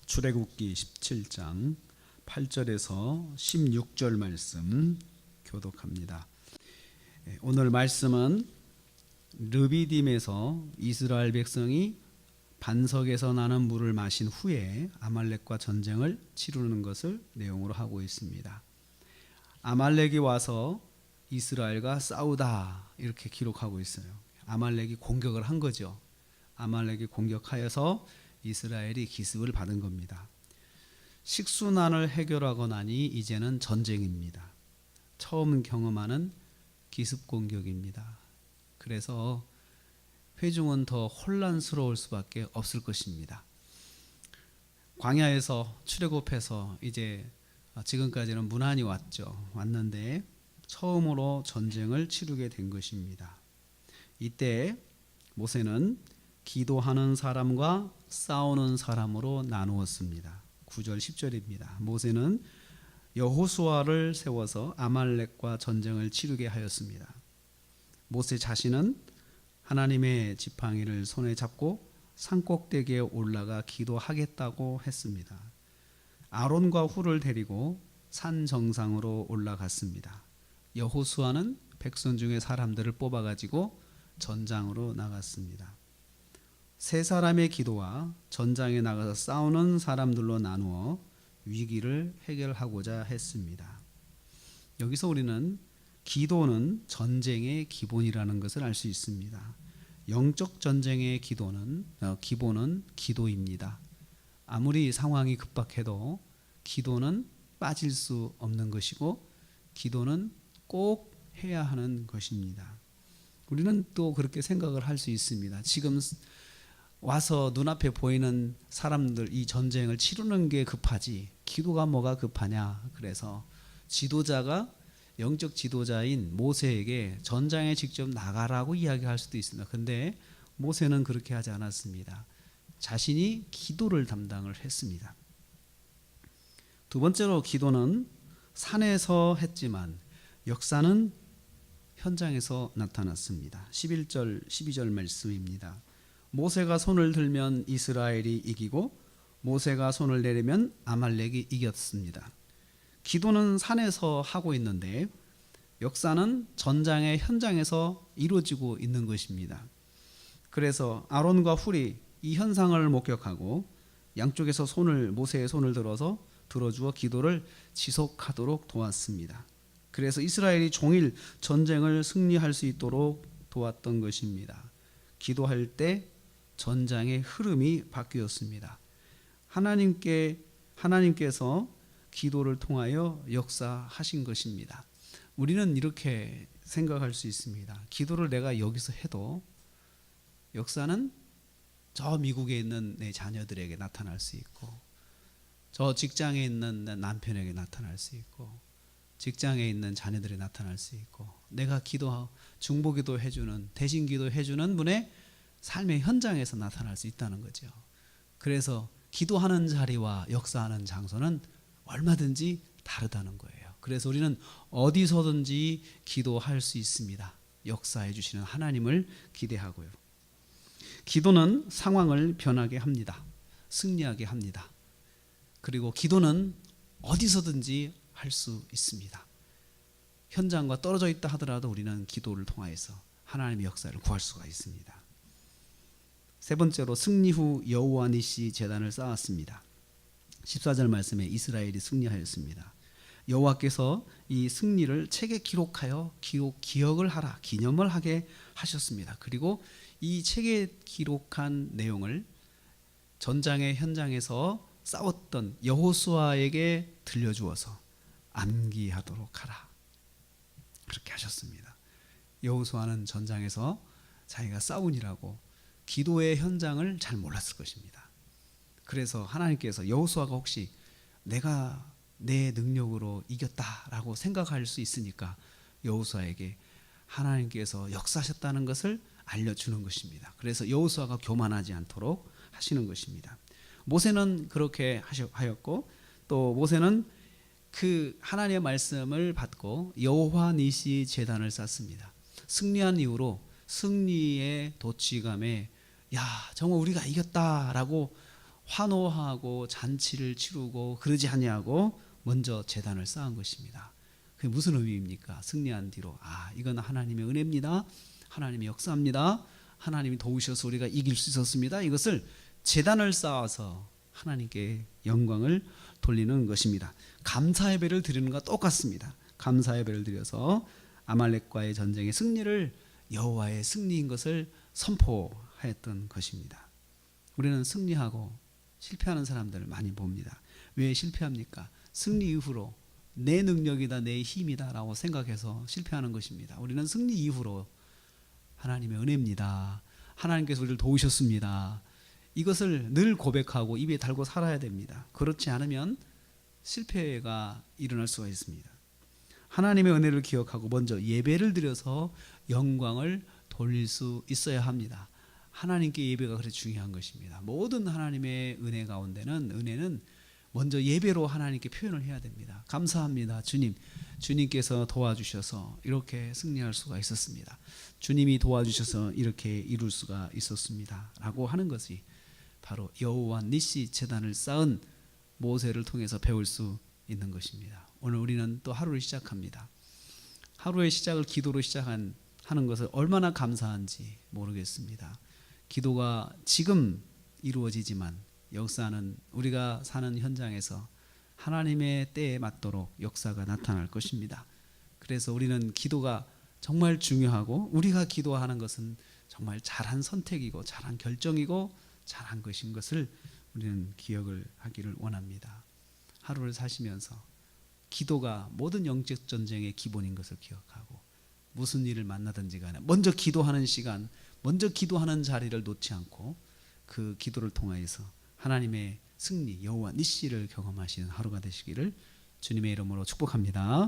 출애굽기 17장 8절에서 16절 말씀 교독합니다. 오늘 말씀은 르비딤에서 이스라엘 백성이 반석에서 나는 물을 마신 후에 아말렉과 전쟁을 치르는 것을 내용으로 하고 있습니다. 아말렉이 와서 이스라엘과 싸우다 이렇게 기록하고 있어요. 아말렉이 공격을 한 거죠. 아말렉이 공격하여서 이스라엘이 기습을 받은 겁니다. 식수난을 해결하고 나니 이제는 전쟁입니다. 처음 경험하는 기습 공격입니다. 그래서 회중은 더 혼란스러울 수밖에 없을 것입니다. 광야에서 출애굽해서 이제 지금까지는 무난히 왔는데 처음으로 전쟁을 치르게 된 것입니다. 이때 모세는 기도하는 사람과 싸우는 사람으로 나누었습니다. 9절 10절입니다. 모세는 여호수아를 세워서 아말렉과 전쟁을 치르게 하였습니다. 모세 자신은 하나님의 지팡이를 손에 잡고 산꼭대기에 올라가 기도하겠다고 했습니다. 아론과 훌을 데리고 산 정상으로 올라갔습니다. 여호수아는 백성 중에 사람들을 뽑아가지고 전장으로 나갔습니다. 세 사람의 기도와 전장에 나가서 싸우는 사람들로 나누어 위기를 해결하고자 했습니다. 여기서 우리는 기도는 전쟁의 기본이라는 것을 알 수 있습니다. 영적 전쟁의 기본은 기도입니다. 아무리 상황이 급박해도 기도는 빠질 수 없는 것이고 기도는 꼭 해야 하는 것입니다. 우리는 또 그렇게 생각을 할 수 있습니다. 지금 와서 눈앞에 보이는 사람들 이 전쟁을 치르는 게 급하지 기도가 뭐가 급하냐. 그래서 지도자가 영적 지도자인 모세에게 전장에 직접 나가라고 이야기할 수도 있습니다. 그런데 모세는 그렇게 하지 않았습니다. 자신이 기도를 담당을 했습니다. 두 번째로 기도는 산에서 했지만 역사는 현장에서 나타났습니다. 11절 12절 말씀입니다. 모세가 손을 들면 이스라엘이 이기고 모세가 손을 내리면 아말렉이 이겼습니다. 기도는 산에서 하고 있는데 역사는 전장의 현장에서 이루어지고 있는 것입니다. 그래서 아론과 훌이 이 현상을 목격하고 양쪽에서 모세의 손을 들어주어 기도를 지속하도록 도왔습니다. 그래서 이스라엘이 종일 전쟁을 승리할 수 있도록 도왔던 것입니다. 기도할 때 전장의 흐름이 바뀌었습니다. 하나님께서 기도를 통하여 역사하신 것입니다. 우리는 이렇게 생각할 수 있습니다. 기도를 내가 여기서 해도 역사는 저 미국에 있는 내 자녀들에게 나타날 수 있고 저 직장에 있는 내 남편에게 나타날 수 있고 직장에 있는 자녀들이 나타날 수 있고 내가 중보기도 해주는 대신 기도해주는 분의 삶의 현장에서 나타날 수 있다는 거죠. 그래서 기도하는 자리와 역사하는 장소는 얼마든지 다르다는 거예요. 그래서 우리는 어디서든지 기도할 수 있습니다. 역사해 주시는 하나님을 기대하고요. 기도는 상황을 변하게 합니다. 승리하게 합니다. 그리고 기도는 어디서든지 할 수 있습니다. 현장과 떨어져 있다 하더라도 우리는 기도를 통하여서 하나님의 역사를 구할 수가 있습니다. 세 번째로 승리 후 여호와 니시 제단을 쌓았습니다. 14절 말씀에 이스라엘이 승리하였습니다. 여호와께서 이 승리를 책에 기록하여 기억을 하라, 기념을 하게 하셨습니다. 그리고 이 책에 기록한 내용을 전장의 현장에서 싸웠던 여호수아에게 들려주어서 암기하도록 하라. 그렇게 하셨습니다. 여호수아는 전장에서 자기가 싸우니라고 기도의 현장을 잘 몰랐을 것입니다. 그래서 하나님께서 여호수아가 혹시 내가 내 능력으로 이겼다라고 생각할 수 있으니까 여호수아에게 하나님께서 역사하셨다는 것을 알려주는 것입니다. 그래서 여호수아가 교만하지 않도록 하시는 것입니다. 모세는 그렇게 하였고 또 모세는 그 하나님의 말씀을 받고 여호와 니시 제단을 쌓습니다. 승리한 이후로 승리의 도취감에 야 정말 우리가 이겼다라고 환호하고 잔치를 치르고 그러지 아니하고 먼저 제단을 쌓은 것입니다. 그게 무슨 의미입니까? 승리한 뒤로 이건 하나님의 은혜입니다. 하나님의 역사입니다. 하나님이 도우셔서 우리가 이길 수 있었습니다. 이것을 제단을 쌓아서 하나님께 영광을 돌리는 것입니다. 감사 예배를 드리는 것과 똑같습니다. 감사 예배를 드려서 아말렉과의 전쟁의 승리를 여호와의 승리인 것을 선포하였던 것입니다. 우리는 승리하고 실패하는 사람들을 많이 봅니다. 왜 실패합니까? 승리 이후로 내 능력이다, 내 힘이다 라고 생각해서 실패하는 것입니다. 우리는 승리 이후로 하나님의 은혜입니다. 하나님께서 우리를 도우셨습니다. 이것을 늘 고백하고 입에 달고 살아야 됩니다. 그렇지 않으면 실패가 일어날 수가 있습니다. 하나님의 은혜를 기억하고 먼저 예배를 드려서 영광을 돌릴 수 있어야 합니다. 하나님께 예배가 그렇게 중요한 것입니다. 모든 하나님의 은혜 가운데는 은혜는 먼저 예배로 하나님께 표현을 해야 됩니다. 감사합니다. 주님께서 도와주셔서 이렇게 승리할 수가 있었습니다. 주님이 도와주셔서 이렇게 이룰 수가 있었습니다. 라고 하는 것이 바로 여호와 니시 제단을 쌓은 모세를 통해서 배울 수 있는 것입니다. 오늘 우리는 또 하루를 시작합니다. 하루의 시작을 기도로 하는 것을 얼마나 감사한지 모르겠습니다. 기도가 지금 이루어지지만 역사는 우리가 사는 현장에서 하나님의 때에 맞도록 역사가 나타날 것입니다. 그래서 우리는 기도가 정말 중요하고 우리가 기도하는 것은 정말 잘한 선택이고 잘한 결정이고 잘한 것인 것을 우리는 기억을 하기를 원합니다. 하루를 사시면서 기도가 모든 영적 전쟁의 기본인 것을 기억하고 무슨 일을 만나든지 간에 먼저 기도하는 시간, 먼저 기도하는 자리를 놓지 않고 그 기도를 통하여서 하나님의 승리, 여호와 니시를 경험하시는 하루가 되시기를 주님의 이름으로 축복합니다.